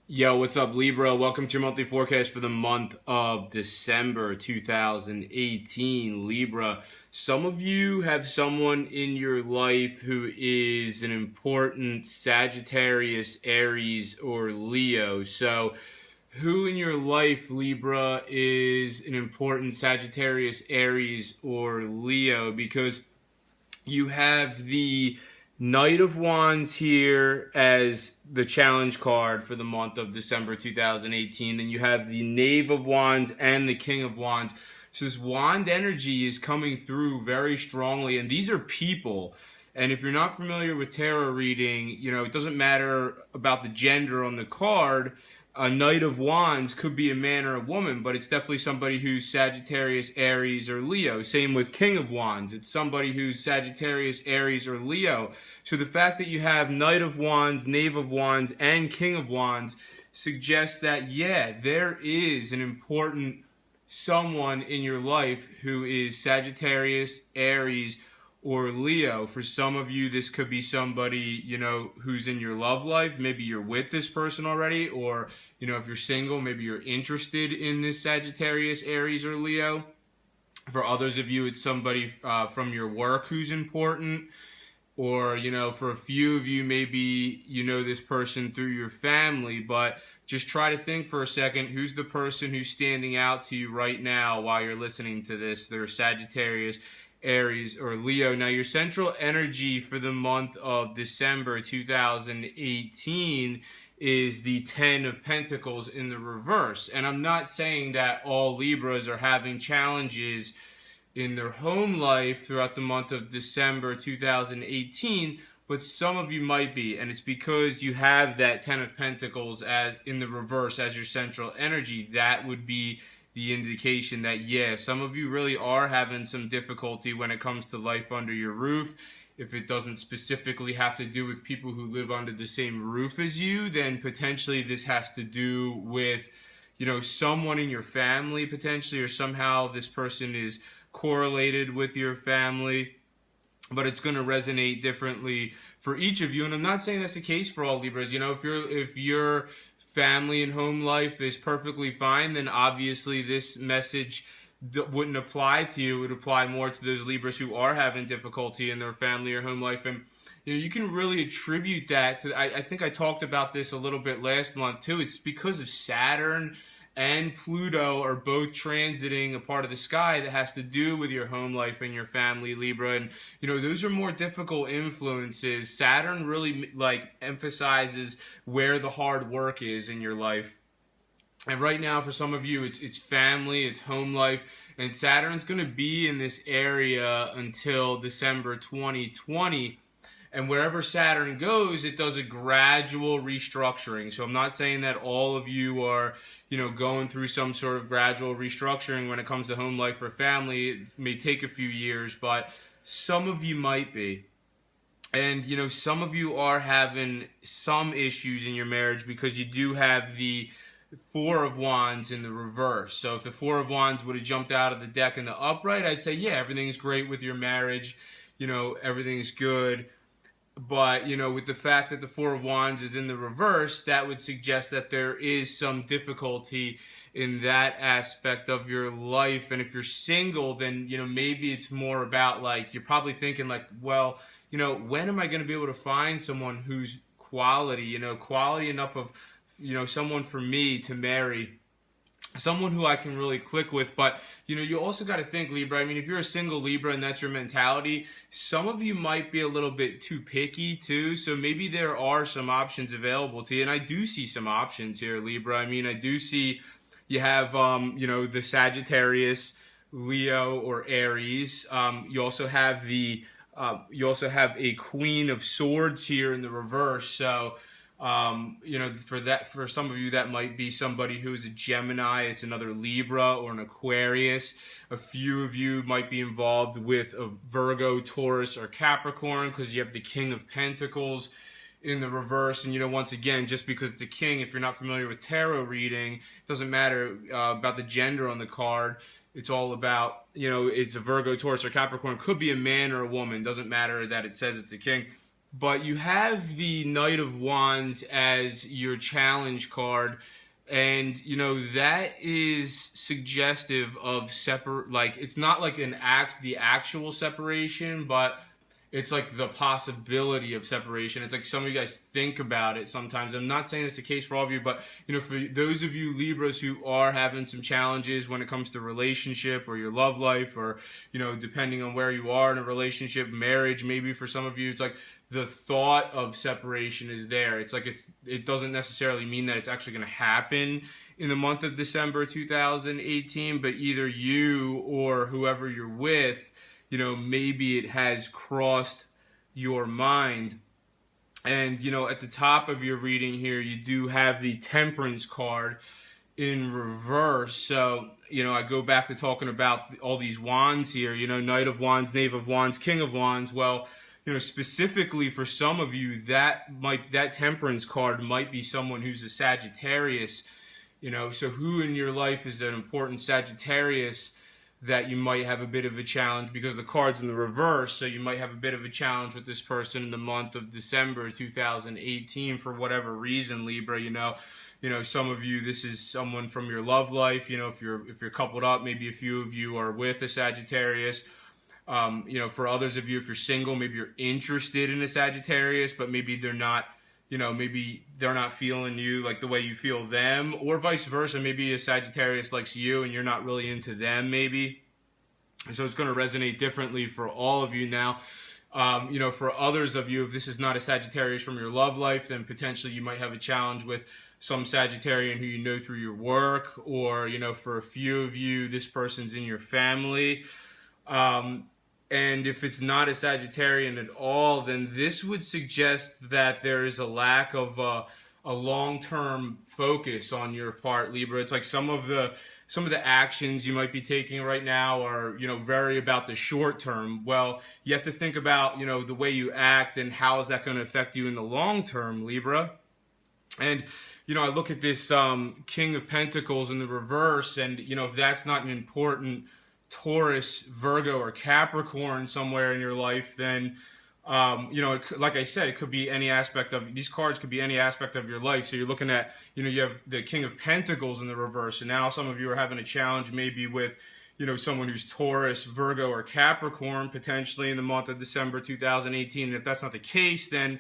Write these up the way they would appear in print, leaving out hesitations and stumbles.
Yo, what's up, Libra? Welcome to your monthly forecast for the month of December 2018. Libra, some of you have someone in your life who is an important Sagittarius, Aries, or Leo. So, who in your life, Libra, is an important Sagittarius, Aries, or Leo? Because you have the Knight of Wands here as the challenge card for the month of December 2018. Then you have the Knave of Wands and the King of Wands. So this wand energy is coming through very strongly. And these are people. And if you're not familiar with tarot reading, it doesn't matter about the gender on the card. A Knight of Wands could be a man or a woman, but it's definitely somebody who's Sagittarius, Aries, or Leo. Same with King of Wands. It's somebody who's Sagittarius, Aries, or Leo. So the fact that you have Knight of Wands, Knave of Wands, and King of Wands suggests that, yeah, there is an important someone in your life who is Sagittarius, Aries, or Leo. For some of you, this could be somebody, who's in your love life. Maybe you're with this person already, or, if you're single, maybe you're interested in this Sagittarius, Aries, or Leo. For others of you, it's somebody from your work who's important. Or, for a few of you, maybe you know this person through your family, but just try to think for a second, who's the person who's standing out to you right now while you're listening to this? They're Sagittarius, Aries, or Leo. Now, your central energy for the month of December 2018 is the Ten of Pentacles in the reverse. And I'm not saying that all Libras are having challenges in their home life throughout the month of December 2018, but some of you might be. And it's because you have that Ten of Pentacles as in the reverse as your central energy. That would be the indication that, yeah, some of you really are having some difficulty when it comes to life under your roof. If it doesn't specifically have to do with people who live under the same roof as you, then potentially this has to do with, someone in your family potentially, or somehow this person is correlated with your family. But it's going to resonate differently for each of you. And I'm not saying that's the case for all Libras. If you're family and home life is perfectly fine, then obviously this message wouldn't apply to you. It would apply more to those Libras who are having difficulty in their family or home life. And you can really attribute that to, I think I talked about this a little bit last month too. It's because of Saturn and Pluto are both transiting a part of the sky that has to do with your home life and your family, Libra. And, those are more difficult influences. Saturn really emphasizes where the hard work is in your life. And right now, for some of you, it's family, it's home life. And Saturn's going to be in this area until December 2020. And wherever Saturn goes, it does a gradual restructuring. So I'm not saying that all of you are, going through some sort of gradual restructuring when it comes to home life or family. It may take a few years, but some of you might be. And, some of you are having some issues in your marriage because you do have the Four of Wands in the reverse. So if the Four of Wands would have jumped out of the deck in the upright, I'd say, yeah, everything's great with your marriage. Everything's good. But, with the fact that the Four of Wands is in the reverse, that would suggest that there is some difficulty in that aspect of your life. And if you're single, then, maybe it's more about, you're probably thinking, well, when am I going to be able to find someone who's quality, quality enough of, someone for me to marry, someone who I can really click with. But, you also got to think, Libra, if you're a single Libra and that's your mentality, some of you might be a little bit too picky too. So maybe there are some options available to you. And I do see some options here, Libra. I do see you have, the Sagittarius, Leo, or Aries. You also have a Queen of Swords here in the reverse. So, for some of you, that might be somebody who is a Gemini. It's another Libra or an Aquarius. A few of you might be involved with a Virgo, Taurus, or Capricorn because you have the King of Pentacles in the reverse. And, once again, just because it's a king, if you're not familiar with tarot reading, it doesn't matter about the gender on the card. It's all about, it's a Virgo, Taurus, or Capricorn. It could be a man or a woman. Doesn't matter that it says it's a king. but you have the Knight of Wands as your challenge card. And that is suggestive of like it's not like the actual separation, but it's like the possibility of separation. It's like some of you guys think about it sometimes. I'm not saying it's the case for all of you, but for those of you Libras who are having some challenges when it comes to relationship or your love life, or depending on where you are in a relationship, marriage, maybe for some of you, it's like the thought of separation is there. It's like it doesn't necessarily mean that it's actually going to happen in the month of December 2018, but either you or whoever you're with, maybe it has crossed your mind. And, at the top of your reading here, you do have the Temperance card in reverse. So, I go back to talking about all these wands here, Knight of Wands, Knave of Wands, King of Wands. Well, specifically for some of you, that Temperance card might be someone who's a Sagittarius, so who in your life is an important Sagittarius that you might have a bit of a challenge, because the card's in the reverse, so you might have a bit of a challenge with this person in the month of December 2018 for whatever reason, Libra. Some of you, this is someone from your love life. If you're coupled up, maybe a few of you are with a Sagittarius. For others of you, if you're single, maybe you're interested in a Sagittarius, but maybe they're not, maybe they're not feeling you like the way you feel them, or vice versa. Maybe a Sagittarius likes you and you're not really into them, maybe. So it's going to resonate differently for all of you now. For others of you, if this is not a Sagittarius from your love life, then potentially you might have a challenge with some Sagittarian who you know through your work, or, for a few of you, this person's in your family. And if it's not a Sagittarian at all, then this would suggest that there is a lack of a long-term focus on your part, Libra. It's like some of the actions you might be taking right now are, very about the short term. Well, you have to think about, the way you act and how is that going to affect you in the long term, Libra. And, I look at this King of Pentacles in the reverse, and, if that's not an important Taurus, Virgo, or Capricorn somewhere in your life, then, like I said, it could be any aspect of, these cards could be any aspect of your life. So you're looking at, you have the King of Pentacles in the reverse, and now some of you are having a challenge maybe with, someone who's Taurus, Virgo, or Capricorn, potentially in the month of December 2018. And if that's not the case, then,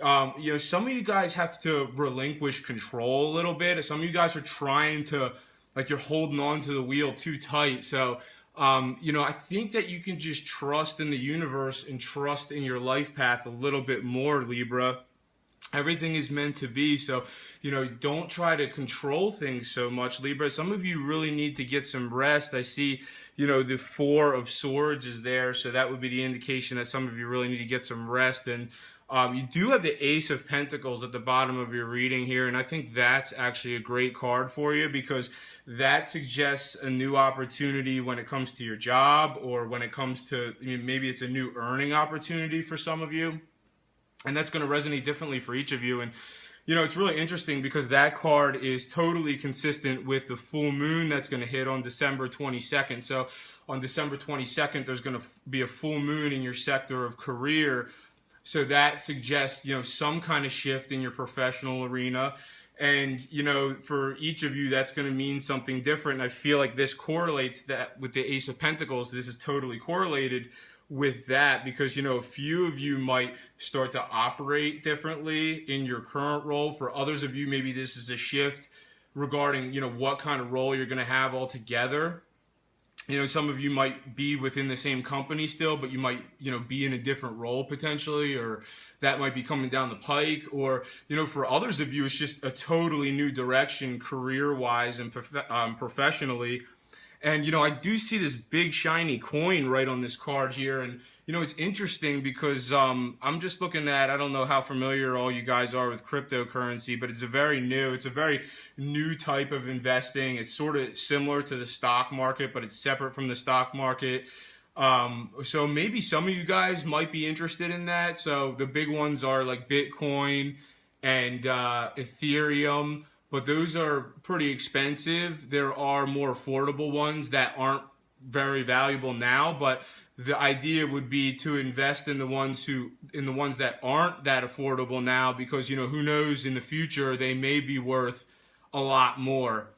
some of you guys have to relinquish control a little bit. Some of you guys are trying to, like, you're holding on to the wheel too tight. So, I think that you can just trust in the universe and trust in your life path a little bit more, Libra. Everything is meant to be. So, don't try to control things so much, Libra. Some of you really need to get some rest. I see, the Four of Swords is there. So that would be the indication that some of you really need to get some rest. And you do have the Ace of Pentacles at the bottom of your reading here, and I think that's actually a great card for you, because that suggests a new opportunity when it comes to your job, or when it comes to, maybe it's a new earning opportunity for some of you, and that's going to resonate differently for each of you. And it's really interesting because that card is totally consistent with the full moon that's going to hit on December 22nd. So on December 22nd, there's going to be a full moon in your sector of career. So that suggests, some kind of shift in your professional arena. And, for each of you, that's going to mean something different. I feel like this correlates that with the Ace of Pentacles. This is totally correlated with that, because, a few of you might start to operate differently in your current role. For others of you, maybe this is a shift regarding, what kind of role you're going to have altogether. Some of you might be within the same company still, but you might, be in a different role potentially, or that might be coming down the pike. Or, for others of you, it's just a totally new direction career-wise and professionally. And, I do see this big shiny coin right on this card here. And, it's interesting because I'm just looking at, I don't know how familiar all you guys are with cryptocurrency, but it's a very new type of investing. It's sort of similar to the stock market, but it's separate from the stock market. So maybe some of you guys might be interested in that. So the big ones are like Bitcoin and Ethereum, but those are pretty expensive. There are more affordable ones that aren't very valuable now, but the idea would be to invest in the ones that aren't that affordable now, because, you know, who knows, in the future they may be worth a lot more.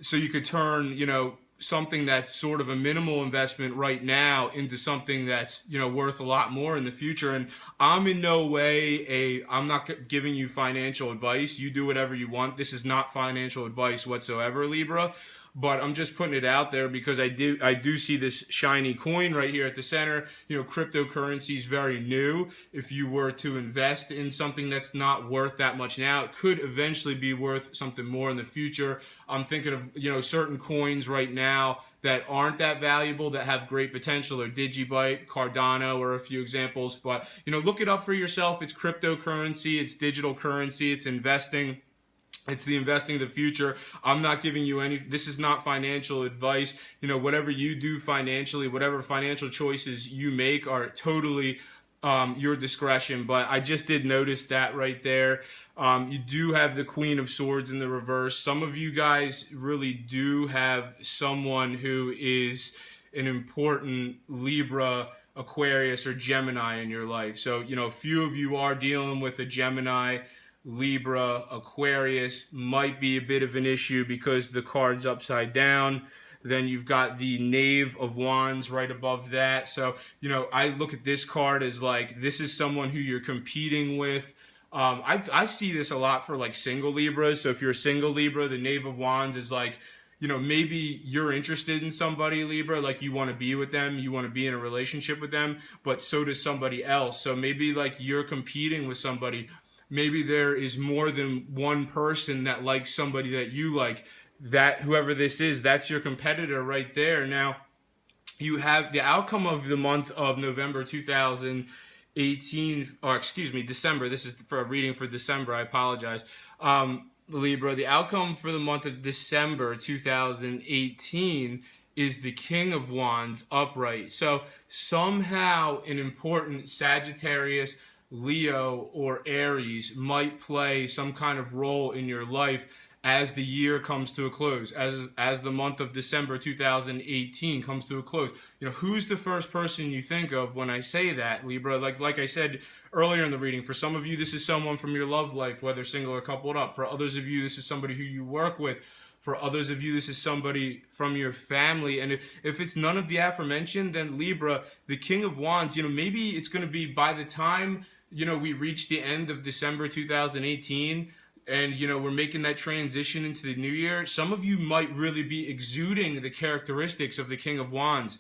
So you could turn, you know, something that's sort of a minimal investment right now into something that's, you know, worth a lot more in the future. And I'm in no way I'm not giving you financial advice. You do whatever you want. This is not financial advice whatsoever, Libra. But I'm just putting it out there because I do see this shiny coin right here at the center. You know, cryptocurrency is very new. If you were to invest in something that's not worth that much now, it could eventually be worth something more in the future. I'm thinking of, you know, certain coins right now that aren't that valuable, that have great potential. Or Digibyte, Cardano are a few examples. But, you know, look it up for yourself. It's cryptocurrency. It's digital currency. It's investing. It's the investing of the future. I'm not giving you this is not financial advice. You know, whatever you do financially, whatever financial choices you make are totally your discretion. But I just did notice that right there. You do have the Queen of Swords in the reverse. Some of you guys really do have someone who is an important Libra, Aquarius, or Gemini in your life. So, you know, a few of you are dealing with a Gemini, Libra, Aquarius. Might be a bit of an issue because the card's upside down. Then you've got the Knave of Wands right above that. So, you know, I look at this card as like, this is someone who you're competing with. I see this a lot for like single Libras. So if you're a single Libra, the Knave of Wands is like, you know, maybe you're interested in somebody, Libra, like you want to be with them, you want to be in a relationship with them, but so does somebody else. So maybe like you're competing with somebody. Maybe there is more than one person that likes somebody that you like. That whoever this is, that's your competitor right there. Now, you have the outcome of the month of November 2018, or excuse me, December. This is for a reading for December. I apologize. Libra, the outcome for the month of December 2018 is the King of Wands upright. So somehow an important Sagittarius, Leo, or Aries might play some kind of role in your life as the year comes to a close, as the month of December 2018 comes to a close. You know, who's the first person you think of when I say that, Libra? Like I said earlier in the reading, for some of you, this is someone from your love life, whether single or coupled up. For others of you, this is somebody who you work with. For others of you, this is somebody from your family. And if it's none of the aforementioned, then Libra, the King of Wands, you know, maybe it's going to be by the time, you know, we reach the end of December 2018 and, you know, we're making that transition into the new year, some of you might really be exuding the characteristics of the King of Wands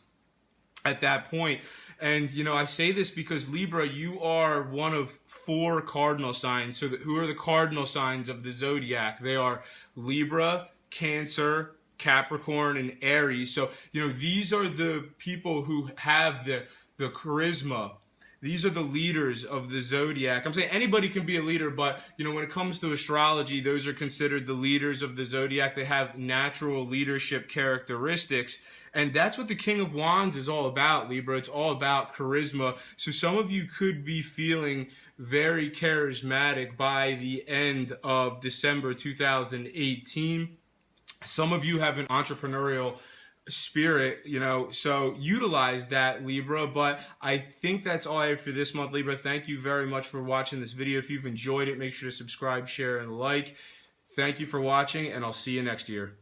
at that point. And, you know, I say this because, Libra, you are one of 4 cardinal signs. So who are the cardinal signs of the zodiac? They are Libra, Cancer, Capricorn, and Aries. So, you know, these are the people who have the charisma. These are the leaders of the zodiac. I'm saying anybody can be a leader, but, you know, when it comes to astrology, those are considered the leaders of the zodiac. They have natural leadership characteristics. And that's what the King of Wands is all about, Libra. It's all about charisma. So some of you could be feeling very charismatic by the end of December 2018. Some of you have an entrepreneurial spirit, you know, so utilize that, Libra. But I think that's all I have for this month, Libra. Thank you very much for watching this video. If you've enjoyed it, make sure to subscribe, share, and like. Thank you for watching, and I'll see you next year.